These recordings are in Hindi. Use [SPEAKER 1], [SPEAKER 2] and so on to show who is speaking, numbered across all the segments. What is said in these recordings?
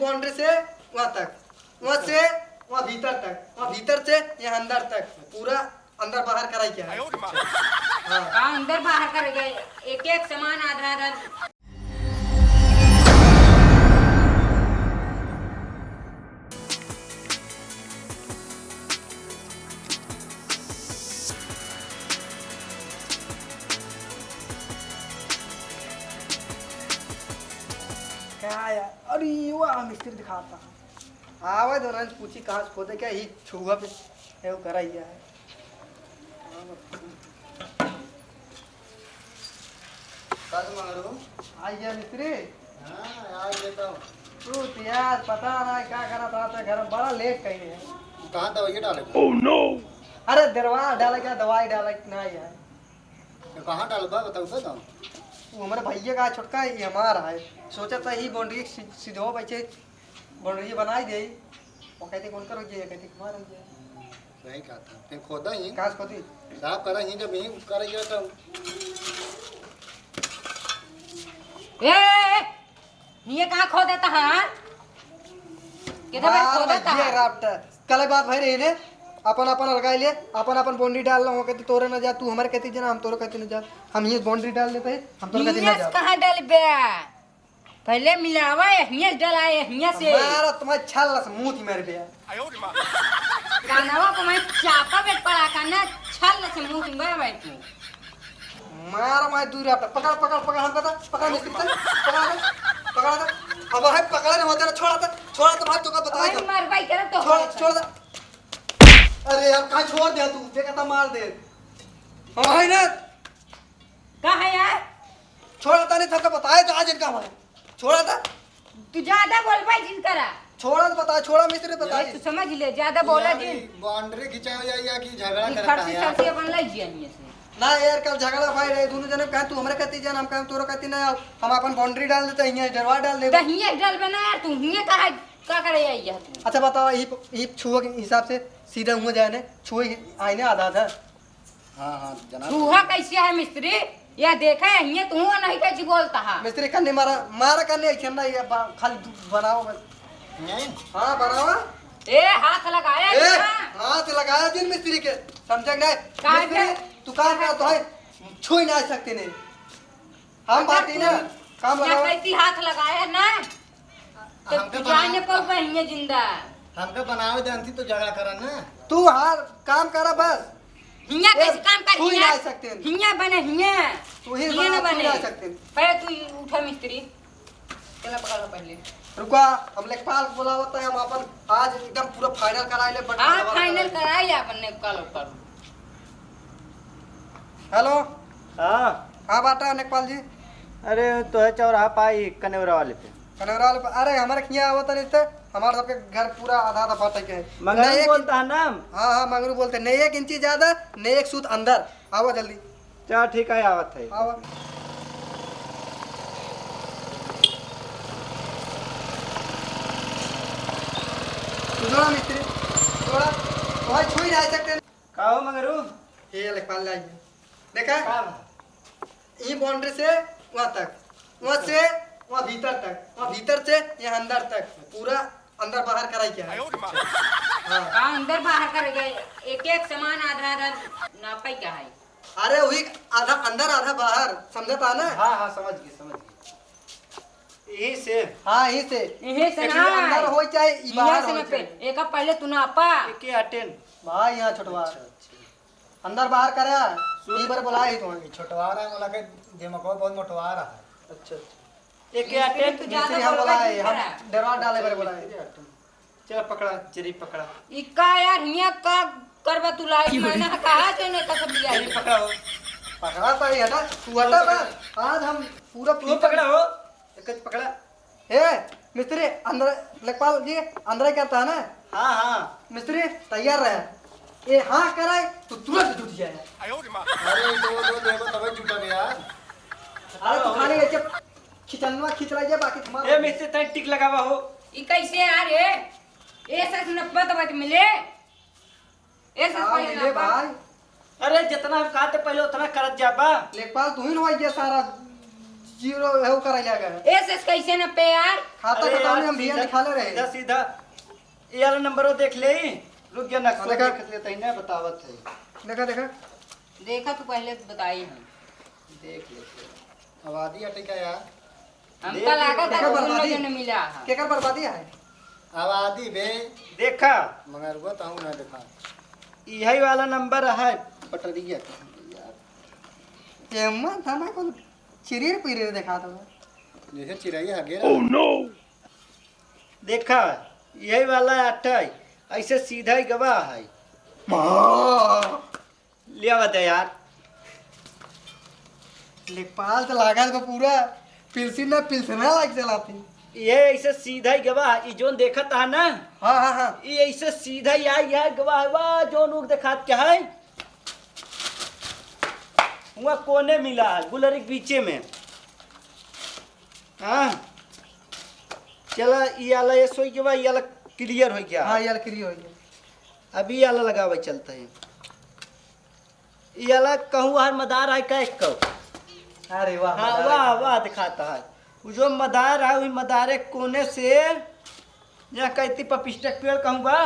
[SPEAKER 1] बाउंड्री से वहाँ तक, वहाँ से वहाँ भीतर तक, वहाँ भीतर से यहाँ अंदर तक, पूरा अंदर बाहर कराई क्या है?
[SPEAKER 2] हाँ अंदर बाहर कर गए, एक एक सामान आधा आधा।
[SPEAKER 1] क्या यार, अरे वाह मिस्त्री दिखाता आवाज दोनों पूछी कहाँ से खोदे क्या ही छुआ पे है वो कराई है। आई गया मिस्त्री।
[SPEAKER 3] हाँ आज लेता हूँ।
[SPEAKER 1] तू तो यार पता ना क्या करा था घर में, बड़ा लेट कहीं है।
[SPEAKER 3] कहाँ दवाई डाले?
[SPEAKER 1] Oh no. अरे दरवाजा डाला क्या, दवाई डाला ना यार।
[SPEAKER 3] तो कहाँ डाल बा बताओ तो।
[SPEAKER 1] वो हमारे भैया का छोटका है, ये हमारा है। सोचा था ही बाउंड्री सीधो बच्चे बाउंड्री बनाई दे। वो कहते कौन करो ये, कहते हमारा ये
[SPEAKER 3] वही कहा था फिर खोदा ही
[SPEAKER 1] कहाँ से खोदी
[SPEAKER 3] साफ करा ही जब यही कर गया था।
[SPEAKER 2] ये कहाँ खो देता है? किधर खो देता है?
[SPEAKER 1] राफ्टर कल बात भई रही ने, अपन अपन लगाई ले, अपन अपन बाउंड्री डाल रहा हूँ। कहती तोरे न जा, तू हमारे कहती जना, हम तोरे कहती न जा। हम ये बाउंड्री डाल देते हैं, हम तोरे कहती न जा।
[SPEAKER 2] कहाँ डाल बे? पहले मिलावा यहीं डलाए यहीं से।
[SPEAKER 1] मारा तुम्हारे छाल से मुंह थी मेरे पे।
[SPEAKER 2] कानवा को मैं चापा पे पड़ा करना, छाल से मुंह थी मेरे भाई तू।
[SPEAKER 1] मारा मैं दूर राफ्टर पकड़ पकड़ पकड़, हम कहता पकड़ मिस्त्री पकड़ अब है पकड़ा नहीं होता, छोड़ा तो भाई तो का बताएगा
[SPEAKER 2] मार भाई करे तो
[SPEAKER 1] छोड़ दे। अरे यार कहाँ छोड़ दे तू, देखा मार दे। हाँ है ना,
[SPEAKER 2] कहाँ है यार?
[SPEAKER 1] छोड़ा नहीं था तो बताए तो आज इनका हमारे छोड़ा था।
[SPEAKER 2] तू ज्यादा बोल भाई जिन करा
[SPEAKER 1] छोड़ा तो बता, छोड़ा मिस्त्री बता।
[SPEAKER 2] तू समझ ले, ज्यादा बोला जी
[SPEAKER 3] बाउंड्री खिंचाओ या कि झगड़ा करता
[SPEAKER 2] खर्ची
[SPEAKER 3] है
[SPEAKER 2] खर्ची अपन ले जियनिए से
[SPEAKER 1] ना यार, कल झगड़ा भाई रहे दोनों जने, कहे तू हमरे कहती जान, हम कहे तोरो कहती ना। हम अपन बाउंड्री डाल देते हैं, दरवाजा डाल देते।
[SPEAKER 2] तो हिये डाल बना यार, तू हिये कहा का करे आइया तू?
[SPEAKER 1] अच्छा बताओ, ये छुआ के हिसाब से सीधा हुआ जाए ने, छुए आईने आधा था।
[SPEAKER 3] हाँ हाँ जनाब।
[SPEAKER 2] चूहा कैसे है मिस्त्री? या देखा है हिये तू नहीं कैसी बोलता है?
[SPEAKER 1] मिस्त्री करने मारा करने ऐसे ना, ये खाली बनाओ बस।
[SPEAKER 3] नहीं
[SPEAKER 1] हाँ बनाओ।
[SPEAKER 2] ए हाथ लगाया
[SPEAKER 1] ए
[SPEAKER 2] क्या?
[SPEAKER 1] हाथ लगाया जिन मिस्त्री के, समझ गए?
[SPEAKER 2] काहे
[SPEAKER 1] मिस्त्री तू काम कर तो है, छुई ना सकते नहीं। हम बाटी ना काम
[SPEAKER 2] क्या
[SPEAKER 1] बनाओ।
[SPEAKER 2] कहती हाथ लगाया ना तो
[SPEAKER 3] हमके
[SPEAKER 2] जाने पर हिये जिंदा
[SPEAKER 3] हमके बनावे जानती तो झगड़ा करा ना।
[SPEAKER 1] तू हार काम करा बस।
[SPEAKER 2] हिया कैसे काम कर
[SPEAKER 1] छुई
[SPEAKER 2] हिया?
[SPEAKER 1] ना सकते हैं।
[SPEAKER 2] हिया बने हिया
[SPEAKER 1] तू ही
[SPEAKER 2] हिया ना
[SPEAKER 1] बना,
[SPEAKER 2] बने।
[SPEAKER 1] छुई ना सकते हैं।
[SPEAKER 2] पहले तू उठा मिस्त्री, चला पकड़ पहले।
[SPEAKER 1] रुका, हम लेखपाल बोला होता है, हम अपन आज एकदम पूरा फाइनल कराए ले।
[SPEAKER 2] हाँ फाइनल कराई अपन ने कल करो।
[SPEAKER 1] हेलो
[SPEAKER 4] हाँ
[SPEAKER 1] हाँ बाटा लेखपाल जी।
[SPEAKER 4] अरे तो है चौराहा पाई कनेवरा वाले पे।
[SPEAKER 1] कनवराल अरे हमारे किया होता नहीं थे, हमारे सबके घर पूरा आधा आधा बाटा के है।
[SPEAKER 4] मगर बोलता है नाम।
[SPEAKER 1] हाँ हाँ मंगरू बोलते, नहीं 1 इंची ज्यादा नहीं 1 सूत अंदर। आओ जल्दी
[SPEAKER 4] चल ठीक है आवत है।
[SPEAKER 1] आओ। थोड़ा मिस्त्री थोड़ा भाई छुई नहीं सकते।
[SPEAKER 4] कहो मगरू
[SPEAKER 1] ये लेखपाल लाइए, देखा ये बाउंड्री से वहाँ तक, वहाँ से वहाँ भीतर तक, वहाँ भीतर से यहाँ अंदर तक, पूरा अंदर बाहर कराई क्या है?
[SPEAKER 2] हाँ अंदर बाहर कर गए, एक एक सामान आधा आधा नापाई क्या है?
[SPEAKER 1] अरे वही आधा अंदर आधा बाहर, समझता ना?
[SPEAKER 4] हाँ हाँ समझ गए यही से।
[SPEAKER 1] हाँ यही से
[SPEAKER 2] यही से
[SPEAKER 1] एक
[SPEAKER 2] ना
[SPEAKER 1] अंदर हो चाहे ई बाहर
[SPEAKER 2] से
[SPEAKER 1] हो
[SPEAKER 2] ना पे
[SPEAKER 1] चाहे।
[SPEAKER 2] एक पहले तू नापा
[SPEAKER 4] एक अटेन
[SPEAKER 1] भाई यहाँ छोटवा अंदर बाहर करा ई बार बुलाए ही तुम्हें।
[SPEAKER 3] छोटवा रहा है बोला के दिमाग बहुत मोटवा रहा है।
[SPEAKER 1] अच्छा
[SPEAKER 4] एक अटेन
[SPEAKER 2] तू
[SPEAKER 1] मिस्त्री
[SPEAKER 2] ज्यादा
[SPEAKER 1] हम
[SPEAKER 2] बोल रहा
[SPEAKER 1] बुलाए,
[SPEAKER 2] है
[SPEAKER 1] हम दरवाजा डाले बार बुलाए।
[SPEAKER 4] चल पकड़ा चरी पकड़ा
[SPEAKER 2] इक्का यार हिया का करबा तू लाई मैंने कहा जो ने का सब लिया
[SPEAKER 4] चरी पकड़ा हो।
[SPEAKER 1] पकड़ा तो हटा, तू हटा बस। आज हम पूरा
[SPEAKER 4] तू पकड़ा हो एक पकड़ा।
[SPEAKER 1] ए मिस्त्री अंदर लेखपाल जी अंदर ही करता है ना?
[SPEAKER 4] हाँ हाँ
[SPEAKER 1] मिस्त्री तैयार रहे, ये हाँ कराए तो तुरंत जुट जाए।
[SPEAKER 3] अरे दो देखो तब जुटा यार।
[SPEAKER 1] अरे तू खाली ऐसे खिंचनवा खींच रही है, बाकी तुम्हारा
[SPEAKER 4] ए मिस्त्री तय टिक लगावा हो।
[SPEAKER 2] ई कैसे यार ये सच नब्बे तो बात मिले ए सच
[SPEAKER 1] हाँ,
[SPEAKER 2] पहले
[SPEAKER 1] मिले
[SPEAKER 2] नब्बे
[SPEAKER 1] भाई।
[SPEAKER 4] अरे जितना हम कहते पहले उतना करत जाबा।
[SPEAKER 1] लेखपाल तू ही नवाई सारा जीरो है करा लिया गया
[SPEAKER 2] ऐसे कैसे न पे यार
[SPEAKER 1] खाता
[SPEAKER 4] अरे
[SPEAKER 1] खाता
[SPEAKER 4] यार,
[SPEAKER 1] हम बिया
[SPEAKER 4] सीधा-
[SPEAKER 1] निकाले रहे
[SPEAKER 4] सीधा सीधा ये वाला नंबर देख ले रुक गया नक्शा
[SPEAKER 1] देखा।
[SPEAKER 4] देख लेते ही ना बतावत है
[SPEAKER 1] देखा देखा
[SPEAKER 2] देखा तो पहले बताई हम
[SPEAKER 4] देख लेते
[SPEAKER 3] आबादी अटे का यार
[SPEAKER 2] हमका लगा था
[SPEAKER 1] देखा
[SPEAKER 2] उन
[SPEAKER 1] बर्बादी।
[SPEAKER 2] लोगों ने मिला है
[SPEAKER 1] केकर बर्बादी है
[SPEAKER 3] आबादी बे
[SPEAKER 4] देखा
[SPEAKER 3] मगर वो ताऊ ना देखा
[SPEAKER 4] यही वाला नंबर है पटरिया का यार
[SPEAKER 1] ये मन था ना को चिरीर पीरे देखा तो
[SPEAKER 3] जैसे चिड़ै हगे
[SPEAKER 4] देखा यही वाला आटा है ऐसे सीधा ही गवाह है लिया बता यार
[SPEAKER 1] लेपाल तो लागा को पूरा पिलसिन ना पिलसना लाग चलाती
[SPEAKER 4] ये ऐसे सीधा ही गवाह ये जोन देखा था ना
[SPEAKER 1] हाँ हाँ हाँ
[SPEAKER 4] ये ऐसे सीधा ही आई है गवाह वाह जोन उग देखा क्या है वहाँ कोने मिला है गुलरी के बीचे में हाँ चला ये वाला ये सोई के बाद ये वाला क्लियर हो गया
[SPEAKER 1] हाँ यार क्रियो हो गया
[SPEAKER 4] अभी ये वाला लगावे चलता है ये वाला कहूँ हर मदार है का एक कहूँ
[SPEAKER 1] अरे वाह
[SPEAKER 4] हाँ
[SPEAKER 1] मजा
[SPEAKER 4] वाह
[SPEAKER 1] आया।
[SPEAKER 4] वाह दिखाता है वो जो मदार है वही मदारे कोने से यहाँ कहती पपिस्टक पेड़ कहूँगा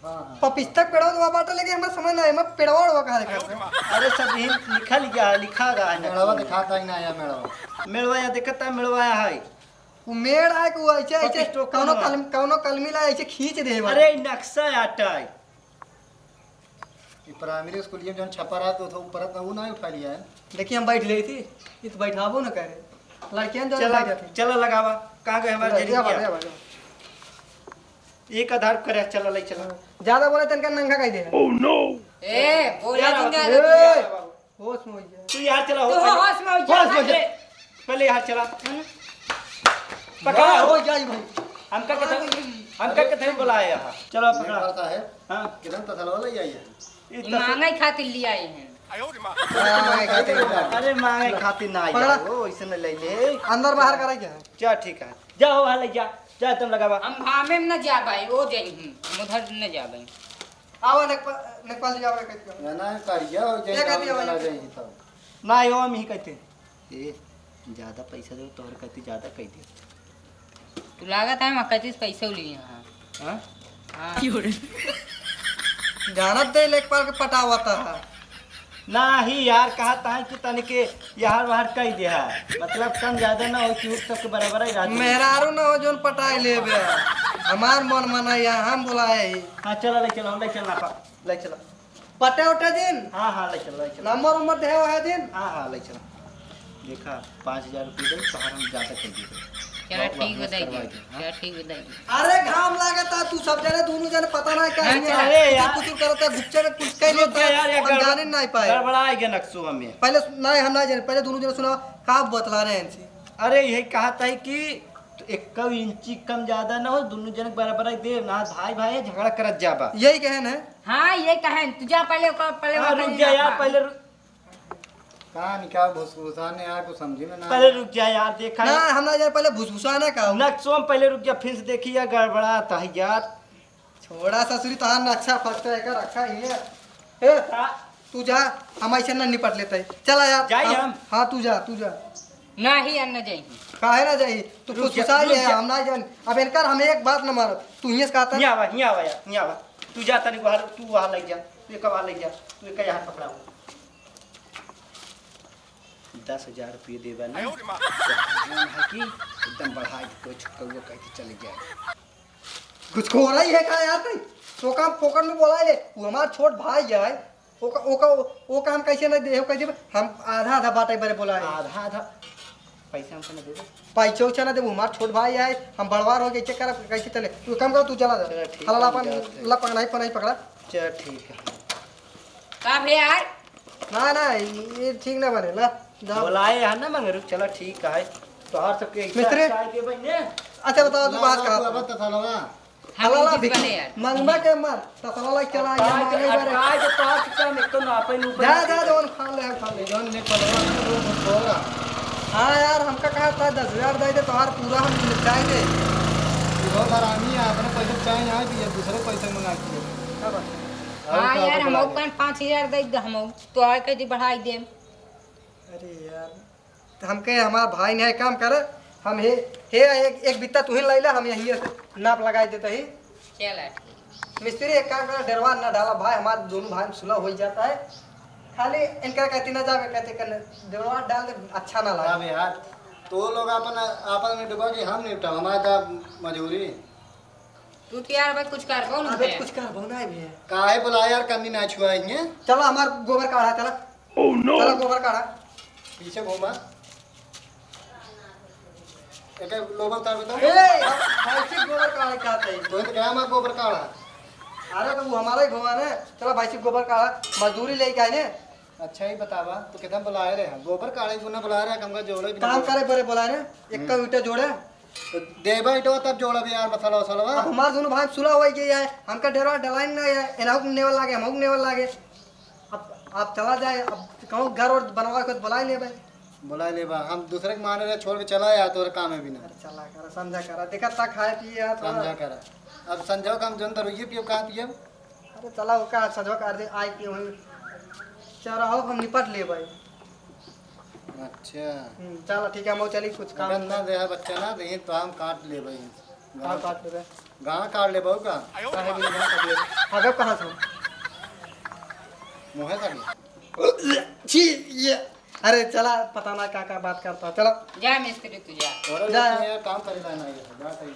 [SPEAKER 3] हाँ
[SPEAKER 1] पपिस्तक पेड़ो तो बाटा लेके हमरा समझ ना है मैं पेड़वा उड़वा कहाँ देखा
[SPEAKER 4] अरे सब यही लिखल गया है लिखा गया है
[SPEAKER 3] मेड़वा
[SPEAKER 4] ना
[SPEAKER 3] दिखाता ही ना या मेड़वा
[SPEAKER 4] मेड़वाया देखता है मेड़वाया है
[SPEAKER 1] वो मेड़ है कि वो ऐसे ऐसे
[SPEAKER 4] पपिस्टक
[SPEAKER 1] कौनो कलमी ला ऐसे खींच दे बा।
[SPEAKER 4] अरे नक्शा आटा है
[SPEAKER 3] ये प्राइमरी स्कूल में जौन छपा रहा तो ऊपर वो ना उठा लिया है
[SPEAKER 1] देखिए हम बैठ रही थी ये तो बैठाबो ना करे लड़कियां जो
[SPEAKER 4] चला
[SPEAKER 1] बैठ जाती
[SPEAKER 4] चला लगावा कहाँ गए हमारे जरिए
[SPEAKER 1] ज्यादा
[SPEAKER 4] एक आधार करे चला ले चला
[SPEAKER 1] बोले तनका नंगा कह दे
[SPEAKER 2] ए बोला
[SPEAKER 4] क्या
[SPEAKER 2] जिंदा
[SPEAKER 4] बात
[SPEAKER 1] ए, होश में हो जा
[SPEAKER 4] तू यहाँ चला
[SPEAKER 2] तो होश में हो जा।
[SPEAKER 4] होश में जा। पहले यहाँ चला पकड़ा
[SPEAKER 1] वाह,
[SPEAKER 4] हो
[SPEAKER 1] हो जाई भाई
[SPEAKER 4] हमका कथे बुलाया यहाँ चलो
[SPEAKER 3] नहीं
[SPEAKER 4] पकड़ा
[SPEAKER 3] पड़ता है
[SPEAKER 4] हाँ
[SPEAKER 3] किधर तसलवा ले जाइए
[SPEAKER 4] इतना
[SPEAKER 2] मांगा खातिर लिया हैं
[SPEAKER 1] हाँ, खाते हैं।
[SPEAKER 4] अरे मांगे खातिर ना
[SPEAKER 1] पकड़ा।
[SPEAKER 4] आया वो ऐसे न ले ले
[SPEAKER 1] अंदर बाहर करे क्या
[SPEAKER 4] जा ठीक है जाओ वहाँ ले जा तुम लगावा
[SPEAKER 2] हम भामे में न जा भाई वो जाई हम उधर न जा भाई
[SPEAKER 1] आओ नेपाल जी आओ कहते
[SPEAKER 3] ना करिया हो
[SPEAKER 1] क्या कहती है
[SPEAKER 3] जाए चला
[SPEAKER 1] भाई?
[SPEAKER 3] जाइए तब
[SPEAKER 4] ना यो हम ही कहते ए ज्यादा पैसा दो तोहर कहती ज्यादा कह दे
[SPEAKER 2] तू लागत है मक्का तीस पैसे लिए हां
[SPEAKER 4] हाँ
[SPEAKER 2] हां
[SPEAKER 1] जानत दे लेखपाल के पटावता है
[SPEAKER 4] ना ही यार कहा था कि तन के यार वहां कह दिया है मतलब कम ज्यादा ना हो कि सब के बराबर ही रहती है।
[SPEAKER 1] मेहरारू न हो जोन पटाई लेबे हमार मन मनाया हम बुलाए ही
[SPEAKER 4] हाँ चलो ले चला ले चला
[SPEAKER 1] पटे उठे दिन
[SPEAKER 4] हाँ ले चलो
[SPEAKER 1] नंबर उम्र दे है दिन
[SPEAKER 4] हाँ ले चलो देखा 5,000 रुपये दे तो हम ज्यादा कर दिए
[SPEAKER 2] चलो ठीक बताई चलो ठीक बताई
[SPEAKER 1] अरे घाम लागता तू सब जने दोनों जने पता ना क्या
[SPEAKER 2] हाँ,
[SPEAKER 1] है
[SPEAKER 4] अरे यार।
[SPEAKER 1] कुछ करता गुप्चे में कुछ कह लेता
[SPEAKER 4] यार ये
[SPEAKER 1] हम जाने नहीं पाए
[SPEAKER 4] गड़बड़ा गया नक्शो में
[SPEAKER 1] पहले नहीं हम नहीं जाने पहले दोनों जने सुना का बतला रहे हैं इनसे
[SPEAKER 4] अरे यही कहा था कि तो 1 इंची कम ज्यादा ना हो दोनों जन बराबर ही दे ना भाई भाई झगड़ा करत जाबा
[SPEAKER 1] यही कहन है
[SPEAKER 2] हां ये कहें तू जा पहले
[SPEAKER 4] हाँ, रुक जा यार
[SPEAKER 3] कहाँ निकाह भूसा ने यार कुछ समझी में ना
[SPEAKER 4] पहले रुक जा यार देखा
[SPEAKER 1] ना हम ना जाने पहले भुसभुसाना का
[SPEAKER 4] नक्शो में पहले रुक जा फिर से देखिए गड़बड़ा था यार
[SPEAKER 1] छोड़ा ससुरी तहां नक्शा फटता है का रखा ही है ए तू जा हम ऐसे ना निपट लेते चला यार
[SPEAKER 4] जाई हम?
[SPEAKER 1] हाँ तू जा
[SPEAKER 2] नहीं अन्ना जाई
[SPEAKER 1] काहे ना जाई तू
[SPEAKER 4] रुक
[SPEAKER 1] कुछ
[SPEAKER 4] जा,
[SPEAKER 1] घुसा
[SPEAKER 4] रुक
[SPEAKER 1] ले
[SPEAKER 4] जा।
[SPEAKER 1] हम ना जान अब इनकर हमें एक बात न मारत तू ही कहता
[SPEAKER 4] यहाँ आवा यार यहाँ आवा तू जा तनिक वहाँ तू वहाँ ले जा तू एक वहाँ ले जा तू एक यहाँ पकड़ा हो 10,000 रुपये देवा ना है कि एकदम बढ़ा के छक्का कह के चले जाए
[SPEAKER 1] कुछ हो रहा ही है का यार कहीं तो काम फोकट में बोला ले वो हमार छोट भाई है ओ काम कैसे नहीं दे कैसे हम आधा आधा बाटे बरे बोला है
[SPEAKER 4] आधा पैसा हमको ना दे दे
[SPEAKER 1] पैसे उछा ना दे वो हमार छोट भाई है हम बड़वार हो गए चेक कर कैसे चले तू काम कर तू चला जा
[SPEAKER 4] चलो ठीक है,
[SPEAKER 1] हला
[SPEAKER 4] हम जाते हैं।
[SPEAKER 1] ला पकड़ा ही पकड़ा
[SPEAKER 4] चल ठीक है
[SPEAKER 2] का भे यार
[SPEAKER 1] ना ये ठीक ना बने ला जा
[SPEAKER 4] बुलाए है ना मगर चलो ठीक है तो हर सबके
[SPEAKER 1] मिस्त्री।
[SPEAKER 4] के बहने
[SPEAKER 1] अच्छा बताओ तू बात
[SPEAKER 3] अब
[SPEAKER 1] कहा
[SPEAKER 3] तसलवा
[SPEAKER 1] हला ला
[SPEAKER 2] हम
[SPEAKER 1] भी
[SPEAKER 2] किस बने यार
[SPEAKER 1] मंगमा के मार तसला ला चला या माने बरे
[SPEAKER 4] आज तो आज कम एक तो ना पे ऊपर
[SPEAKER 1] जा जोन खा ले
[SPEAKER 3] जौन ने पलवा तो वो होगा
[SPEAKER 1] हाँ यार हमका कहा था 10,000 दे दे तो हर पूरा हम निपटाएंगे
[SPEAKER 3] बहुत हरामी है अपने पैसे चाहे यहाँ भी है दूसरे पैसे मंगा के
[SPEAKER 1] क्या बात?
[SPEAKER 2] हां यार हम कन 5,000 दे दे हम तो आके दी बढ़ाई दे
[SPEAKER 1] अरे यार हमके हमारा भाई ने काम कर हम हे एक बित्ता तू ही लैला हम यहीं से नाप लगाए देते ही
[SPEAKER 2] चल
[SPEAKER 1] मिस्त्री एक काम कर डरवा ना डाला भाई हमारे दोनों भाई में सुलह हो जाता है खाली इनका कहती ना जावे कहते करने डरवा डाल दे अच्छा ना लगा
[SPEAKER 3] अब यार तो लोग आपन में डुबा कि हम नहीं उठा हमारा था मजबूरी
[SPEAKER 2] तू तो यार भाई कुछ कर पाओ ना
[SPEAKER 1] अबे कुछ कर बोना है भी है
[SPEAKER 3] काहे बुला यार कमी ना छुआएंगे
[SPEAKER 1] चलो हमार गोबर काढ़ा चला चलो गोबर काढ़ा
[SPEAKER 3] पीछे घूमा एक लोग उतार बताओ
[SPEAKER 1] भाई से गोबर काढ़ा कहते हैं
[SPEAKER 3] तो क्या हमारा गोबर काढ़ा
[SPEAKER 1] अरे तो वो हमारा ही भगवान है चलो भाई से गोबर काढ़ा मजदूरी लेके आए ने
[SPEAKER 3] अच्छा ही बतावा तो कितना बुलाए रहे गोबर काढ़े गुना बुला रहे कम का जोड़े भी
[SPEAKER 1] काम करे बड़े बोला ने एक का ईटा जोड़े
[SPEAKER 3] तो देबा इटो तब जोड़ा भी यार मसाला वसाला
[SPEAKER 1] अब हमार दोनों भाई सुलह हो गई है हमका डेरा डलाइन ना है एनाहु नेवल लागे हमहु नेवल लागे अब आप चला जाए अब कहूँ घर और बनवा के बुला ले भाई
[SPEAKER 3] बुला ले बा हम दूसरे के माने रहे छोड़ के चला यार तोरे काम है भी ना
[SPEAKER 1] अरे चला कर समझा कर देखा ता खाए पिए यार थोड़ा
[SPEAKER 3] समझा कर अब संजो काम जन तरुइए पियो कहां पियो
[SPEAKER 1] अरे चला वो का सजवा कर दे आई के वहीं चराहो हम निपट ले भाई
[SPEAKER 3] अच्छा
[SPEAKER 1] चलो ठीक है हम चली कुछ काम
[SPEAKER 3] अगर ना दे बच्चा ना दे तो हम काट ले भाई
[SPEAKER 1] काम काट ले
[SPEAKER 3] गां काट ले बहु का
[SPEAKER 1] काहे भी नहीं काट ले अगर कहां से
[SPEAKER 3] मुंह है
[SPEAKER 1] छी ये अरे चला पता ना क्या बात करता चलो
[SPEAKER 2] जा मिस्त्री तू जा
[SPEAKER 3] और
[SPEAKER 1] जा।
[SPEAKER 3] यार काम करे ना ये जा सही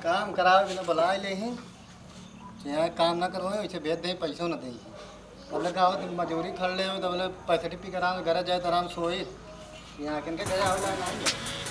[SPEAKER 3] काम करावे बिना बुला ले ही चाहे काम ना करो वैसे भेज दे पैसों ना दे अब लगा हो तुम मजदूरी खड़ ले हो तो बोले पैसे टिप्पी करा घर जाए तो आराम सोए यहाँ किनके गया हो जाए